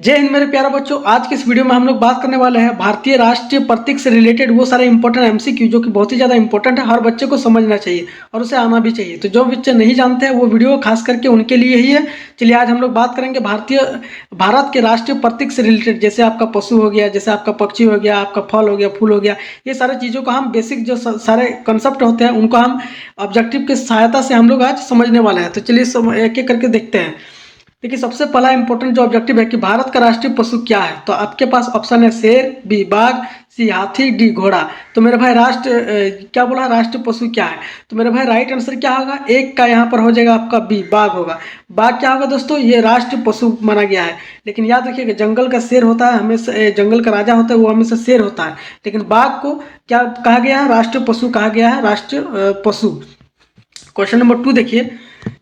जय हिंद मेरे प्यारे बच्चों। आज के इस वीडियो में हम लोग बात करने वाले हैं भारतीय राष्ट्रीय प्रतीक से रिलेटेड वो सारे इंपॉर्टेंट एमसीक्यू जो कि बहुत ही ज़्यादा इंपॉर्टेंट है, हर बच्चे को समझना चाहिए और उसे आना भी चाहिए। तो जो बच्चे नहीं जानते हैं वो वीडियो खास करके उनके लिए ही है। चलिए आज हम लोग बात करेंगे भारत के राष्ट्रीय प्रतीक से रिलेटेड, जैसे आपका पशु हो गया, जैसे आपका पक्षी हो गया, आपका फल हो गया, फूल हो गया। ये सारी चीज़ों का हम बेसिक जो सारे कंसेप्ट होते हैं उनको हम ऑब्जेक्टिव की सहायता से हम लोग आज समझने वाले हैं। तो चलिए एक एक करके देखते हैं। देखिए सबसे पहला इंपॉर्टेंट जो ऑब्जेक्टिव है कि भारत का राष्ट्रीय पशु क्या है, तो आपके पास ऑप्शन है शेर, बी बाघ, सी हाथी, डी घोड़ा। तो मेरे भाई क्या बोला, राष्ट्रीय पशु क्या है? तो मेरे भाई राइट आंसर क्या होगा? एक का यहाँ पर हो जाएगा आपका बी बाघ होगा। बाघ क्या होगा दोस्तों? ये राष्ट्रीय पशु माना गया है। लेकिन याद रखिएगा जंगल का शेर होता है हमेशा, जंगल का राजा होता है वो हमेशा शेर होता है। लेकिन बाघ को क्या कहा गया है? राष्ट्रीय पशु कहा गया है, राष्ट्रीय पशु। क्वेश्चन नंबर 2 देखिए,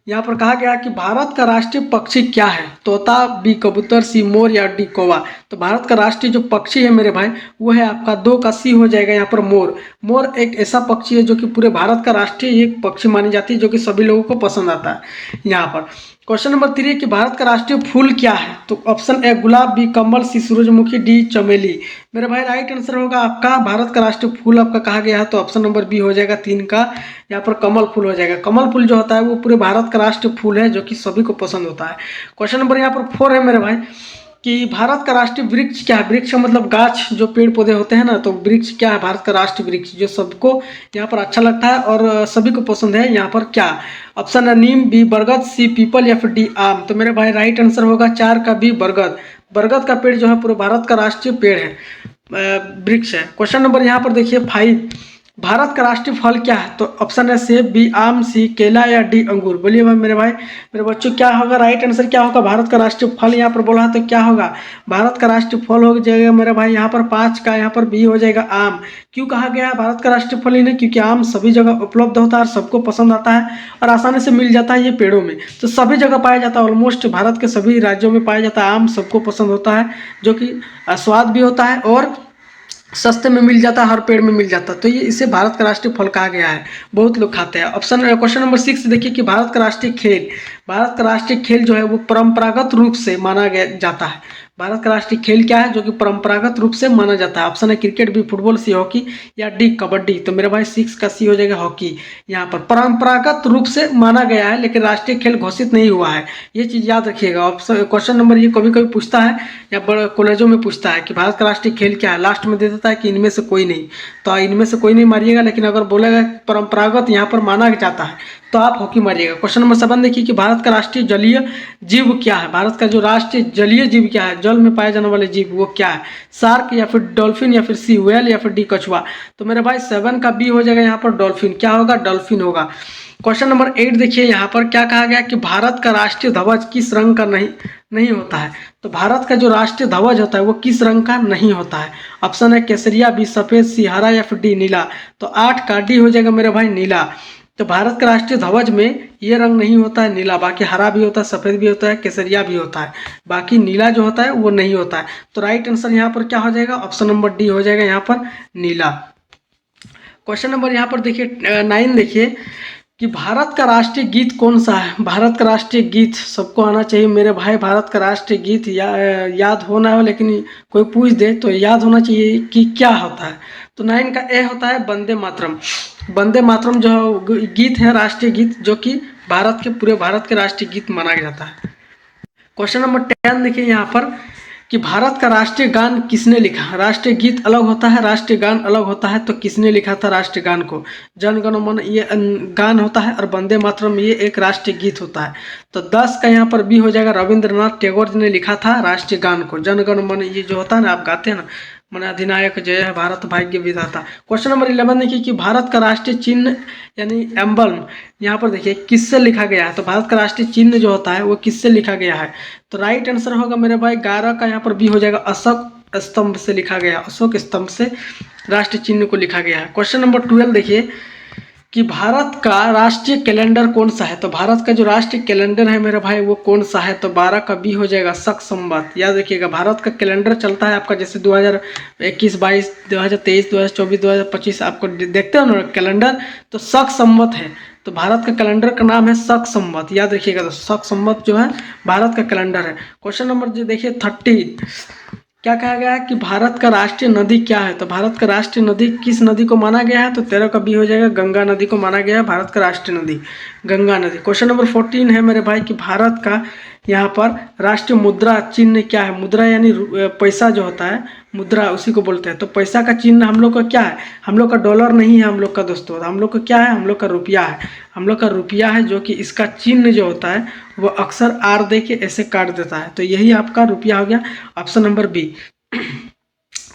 यहाँ पर कहा गया कि भारत का राष्ट्रीय पक्षी क्या है? तोता, बी कबूतर, सी मोर या डी कौवा। तो भारत का राष्ट्रीय जो पक्षी है मेरे भाई वो है आपका 2 का सी हो जाएगा यहाँ पर मोर। मोर एक ऐसा पक्षी है जो कि पूरे भारत का राष्ट्रीय एक पक्षी मानी जाती है, जो कि सभी लोगों को पसंद आता है। यहाँ पर क्वेश्चन नंबर 3 कि भारत का राष्ट्रीय फूल क्या है? तो ऑप्शन ए गुलाब, बी कमल, सी सूरजमुखी, डी चमेली। मेरे भाई राइट आंसर होगा आपका भारत का राष्ट्रीय फूल आपका कहा गया है, तो ऑप्शन नंबर बी हो जाएगा 3 का, यहाँ पर कमल फूल हो जाएगा। कमल फूल जो होता है वो पूरे भारत का राष्ट्रीय फूल है, जो कि सभी को पसंद होता है। क्वेश्चन नंबर यहाँ पर 4 है मेरे भाई कि भारत का राष्ट्रीय वृक्ष क्या है? वृक्ष मतलब गाछ, जो पेड़ पौधे होते हैं ना, तो वृक्ष क्या है भारत का राष्ट्रीय वृक्ष जो सबको यहाँ पर अच्छा लगता है और सभी को पसंद है? यहाँ पर क्या ऑप्शन है? नीम, बी बरगद, सी पीपल या फिर डी आम। तो मेरे भाई राइट आंसर होगा 4 का बी बरगद। बरगद का पेड़ जो है पूरे भारत का राष्ट्रीय पेड़ है, वृक्ष है। क्वेश्चन नंबर यहाँ पर देखिए 5, भारत का राष्ट्रीय फल क्या है? तो ऑप्शन है सेब, बी आम, सी केला या डी अंगूर। बोलिए भाई मेरे बच्चों क्या होगा? राइट आंसर क्या होगा? भारत का राष्ट्रीय फल यहाँ पर बोला है तो क्या होगा? भारत का राष्ट्रीय फल हो जाएगा मेरे भाई यहाँ पर 5 का, यहाँ पर बी हो जाएगा आम। क्यों कहा गया है भारत का राष्ट्रीय फल इन्हें? क्योंकि आम सभी जगह उपलब्ध होता है और सबको पसंद आता है और आसानी से मिल जाता है ये पेड़ों में, तो सभी जगह पाया जाता है। ऑलमोस्ट भारत के सभी राज्यों में पाया जाता है। आम सबको पसंद होता है, जो कि स्वाद भी होता है और सस्ते में मिल जाता है, हर पेड़ में मिल जाता है, तो ये इसे भारत का राष्ट्रीय फल कहा गया है। बहुत लोग खाते हैं। क्वेश्चन नंबर 6 देखिए कि भारत का राष्ट्रीय खेल, भारत का राष्ट्रीय खेल जो है वो परंपरागत रूप से माना जाता है। भारत का राष्ट्रीय खेल क्या है जो कि परंपरागत रूप से माना जाता है? ऑप्शन है cricket, B football, C hockey या डी कबड्डी। तो मेरे भाई 6 का सी हो जाएगा हॉकी। यहाँ पर परंपरागत रूप से माना गया है लेकिन राष्ट्रीय खेल घोषित नहीं हुआ है, ये चीज याद रखिएगा। ऑप्शन क्वेश्चन नंबर ये कभी कभी पूछता है या बड़े कॉलेजों में पूछता है कि भारत का राष्ट्रीय खेल क्या है, लास्ट में दे देता है कि इनमें से कोई नहीं। तो इनमें से कोई नहीं मारिएगा, लेकिन अगर बोलेगा परंपरागत यहाँ पर माना जाता है तो आप हॉकी मारिएगा। क्वेश्चन नंबर 7 देखिए कि भारत का राष्ट्रीय जलीय जीव क्या है? भारत का जो राष्ट्रीय जलीय जीव क्या है, जल में पाए जाने वाले जीव वो क्या है? शार्क या फिर डॉल्फिन या फिर सी व्हेल या फिर डी कछुआ। तो मेरे भाई 7 का बी हो जाएगा यहाँ पर डॉल्फिन। क्या होगा? डॉल्फिन होगा। क्वेश्चन नंबर 8 देखिए, यहाँ पर क्या कहा गया कि भारत का राष्ट्रीय ध्वज किस रंग का नहीं होता है? तो भारत का जो राष्ट्रीय ध्वज होता है वो किस रंग का नहीं होता है? ऑप्शन है केसरिया, बी सफेद, सी हरा या फिर डी नीला। तो 8 का डी हो जाएगा मेरे भाई नीला। तो भारत का राष्ट्रीय ध्वज में ये रंग नहीं होता है नीला, बाकी हरा भी होता है, सफेद भी होता है, केसरिया भी होता है, बाकी नीला जो होता है वो नहीं होता है। तो राइट आंसर यहाँ पर क्या हो जाएगा? ऑप्शन नंबर डी हो जाएगा यहाँ पर नीला। क्वेश्चन नंबर यहाँ पर देखिए 9 देखिए कि भारत का राष्ट्रीय गीत कौन सा है? भारत का राष्ट्रीय गीत सबको आना चाहिए मेरे भाई। भारत का राष्ट्रीय गीत याद होना हो, लेकिन कोई पूछ दे तो याद होना चाहिए कि क्या होता है। तो 9 का ए होता है वंदे मातरम। वंदे मातरम जो गीत है राष्ट्रीय गीत, जो कि पूरे भारत के राष्ट्रीय गीत माना जाता है। क्वेश्चन नंबर 10 देखिए यहाँ पर कि भारत का राष्ट्रीय गान किसने लिखा? राष्ट्रीय गीत अलग होता है, राष्ट्रीय गान अलग होता है, तो किसने लिखा था राष्ट्रीय गान को? जन गण मन ये गान होता है और वंदे मातरम ये एक राष्ट्रीय गीत होता है। तो 10 का यहाँ पर बी हो जाएगा, रविंद्रनाथ टैगोर जी ने लिखा था राष्ट्रीय गान को। जन गण मन ये जो होता है ना, आप गाते हैं ना, मन अधिनायक जय है भारत भाग्य विधाता। क्वेश्चन नंबर 11 देखिए कि भारत का राष्ट्रीय चिन्ह यानी एम्बलम यहाँ पर देखिए किससे लिखा गया है? तो भारत का राष्ट्रीय चिन्ह जो होता है वो किससे लिखा गया है? तो राइट आंसर होगा मेरे भाई 11 का यहाँ पर बी हो जाएगा, अशोक स्तंभ से लिखा गया। अशोक स्तंभ से राष्ट्रीय चिन्ह को लिखा गया है। क्वेश्चन नंबर 12 देखिए कि भारत का राष्ट्रीय कैलेंडर कौन सा है? तो भारत का जो राष्ट्रीय कैलेंडर है मेरे भाई वो कौन सा है? तो 12 का बी हो जाएगा, शक संवत। याद रखिएगा भारत का कैलेंडर चलता है आपका जैसे 2021, 22, 2023, 2024, 2025 आपको देखते हो ना कैलेंडर, तो शक संवत है। तो भारत का कैलेंडर का नाम है शक संवत, याद रखिएगा दोस्तों, शक संवत जो है भारत का कैलेंडर है। क्वेश्चन नंबर जो देखिए 30, क्या कहा गया है कि भारत का राष्ट्रीय नदी क्या है? तो भारत का राष्ट्रीय नदी किस नदी को माना गया है? तो 13 का बी हो जाएगा, गंगा नदी को माना गया है भारत का राष्ट्रीय नदी, गंगा नदी। क्वेश्चन नंबर 14 है मेरे भाई कि भारत का यहाँ पर राष्ट्रीय मुद्रा चिन्ह क्या है? मुद्रा यानी पैसा जो होता है, मुद्रा उसी को बोलते हैं। तो पैसा का चिन्ह हम लोग का क्या है? हम लोग का डॉलर नहीं है हम लोग का दोस्तों, हम लोग का क्या है? हम लोग का रुपया है, हम लोग का रुपया है, जो कि इसका चिन्ह जो होता है वो अक्सर आर दे के ऐसे काट देता है। तो यही आपका रुपया हो गया, option number B.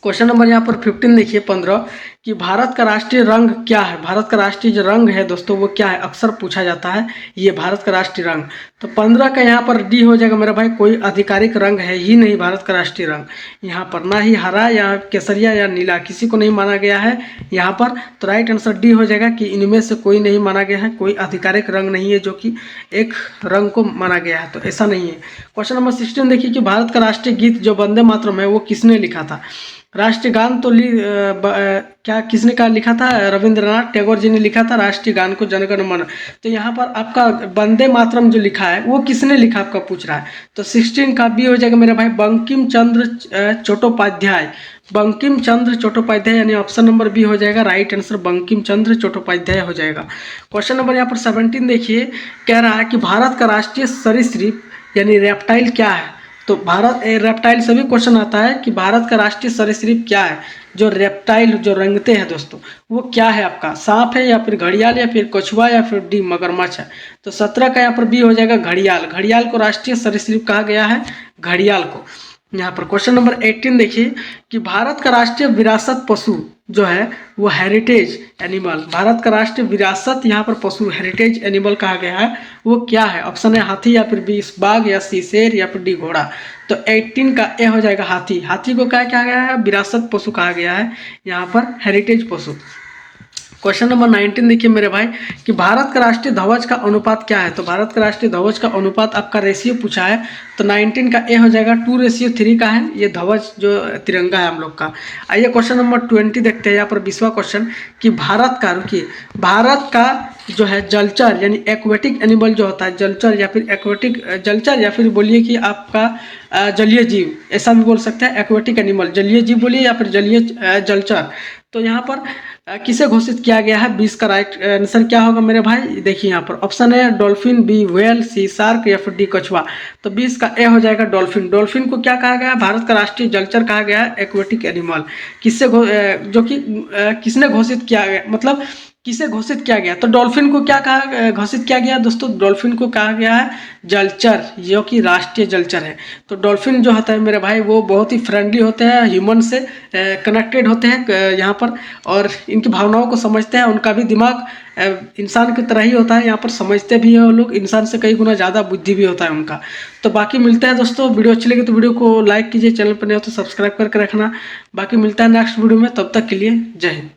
Question number यहाँ पर 15 देखिए 15 कि भारत का राष्ट्रीय रंग क्या है? भारत का राष्ट्रीय जो रंग है दोस्तों वो क्या है? अक्सर पूछा जाता है ये भारत का राष्ट्रीय रंग। तो 15 का यहाँ पर डी हो जाएगा मेरा भाई, कोई आधिकारिक रंग है ही नहीं भारत का राष्ट्रीय रंग यहाँ पर, ना ही हरा या केसरिया या नीला, किसी को नहीं माना गया है यहाँ पर। तो राइट आंसर डी हो जाएगा कि इनमें से कोई नहीं माना गया है, कोई आधिकारिक रंग नहीं है जो कि एक रंग को माना गया है, तो ऐसा नहीं है। क्वेश्चन नंबर 16 देखिए कि भारत का राष्ट्रीय गीत जो वंदे मातरम है वो किसने लिखा था? राष्ट्रीय गान तो क्या किसने का लिखा था? रविंद्रनाथ टैगोर जी ने लिखा था राष्ट्रीय गान को, जन गण मन। तो यहाँ पर आपका वंदे मातरम जो लिखा है वो किसने लिखा आपका पूछ रहा है। तो 16 का बी हो जाएगा मेरा भाई, बंकिम चंद्र चट्टोपाध्याय, बंकिम चंद्र चट्टोपाध्याय, यानी ऑप्शन नंबर बी हो जाएगा राइट आंसर, बंकिम चंद्र चट्टोपाध्याय हो जाएगा। क्वेश्चन नंबर यहाँ पर 17 देखिए, कह रहा है कि भारत का राष्ट्रीय सरीसृप यानी रेप्टाइल क्या है? तो भारत रेप्टाइल सभी क्वेश्चन आता है कि भारत का राष्ट्रीय सरीसृप क्या है? जो रेप्टाइल जो रेंगते हैं दोस्तों वो क्या है आपका? सांप है या फिर घड़ियाल या फिर कछुआ या फिर डी मगरमच्छ है? तो 17 का यहाँ पर बी हो जाएगा घड़ियाल, घड़ियाल को राष्ट्रीय सरीसृप कहा गया है, घड़ियाल को। यहाँ पर क्वेश्चन नंबर 18 देखिए कि भारत का राष्ट्रीय विरासत पशु जो है वो हेरिटेज एनिमल, भारत का राष्ट्रीय विरासत यहाँ पर पशु हेरिटेज एनिमल कहा गया है, वो क्या है? ऑप्शन है हाथी या फिर बी बाघ या सी शेर या फिर डी घोड़ा। तो 18 का ए हो जाएगा हाथी, हाथी को क्या कहा गया है? विरासत पशु कहा गया है यहाँ पर, हेरिटेज पशु। क्वेश्चन नंबर 19 देखिए मेरे भाई कि भारत का राष्ट्रीय ध्वज का अनुपात क्या है? तो भारत का राष्ट्रीय ध्वज का अनुपात आपका रेशियो पूछा है, तो 19 का ए हो जाएगा 2:3 का है ये ध्वज जो तिरंगा है हम लोग का। आइए क्वेश्चन नंबर 20 देखते हैं यहाँ पर 20वां क्वेश्चन कि भारत का, रुकिए, भारत का जो है जलचर यानी एक्वेटिक एनिमल जो होता है, जलचर या फिर एक्वेटिक जलचर या फिर बोलिए कि आपका जलीय जीव, ऐसा भी बोल सकते हैं, एक्वेटिक एनिमल जलीय जीव बोलिए या फिर जलीय जलचर। तो यहाँ पर किसे घोषित किया गया है? 20 का राइट आंसर क्या होगा मेरे भाई? देखिए यहाँ पर ऑप्शन है डॉल्फिन, बी व्हेल, सी शार्क या फिर डी कछुआ। तो 20 का ए हो जाएगा डॉल्फिन। डॉल्फिन को क्या कहा गया है? भारत का राष्ट्रीय जलचर कहा गया है, एक्वेटिक एनिमल। किससे जो कि किसने घोषित किया गया, मतलब किसे घोषित किया गया? तो डॉल्फिन को क्या कहा घोषित किया गया दोस्तों? डॉल्फिन को कहा गया है जलचर, जो कि राष्ट्रीय जलचर है। तो डॉल्फिन जो होता है मेरे भाई वो बहुत ही फ्रेंडली होते हैं, ह्यूमन से कनेक्टेड होते हैं यहाँ पर, और इनकी भावनाओं को समझते हैं। उनका भी दिमाग इंसान की तरह ही होता है, यहाँ पर समझते भी हैं वो लोग, इंसान से कई गुना ज़्यादा बुद्धि भी होता है उनका। तो बाकी मिलता है दोस्तों, वीडियो अच्छी लगी तो वीडियो को लाइक कीजिए, चैनल पर नहीं हो तो सब्सक्राइब करके रखना। बाकी मिलता है नेक्स्ट वीडियो में, तब तक के लिए जय हिंद।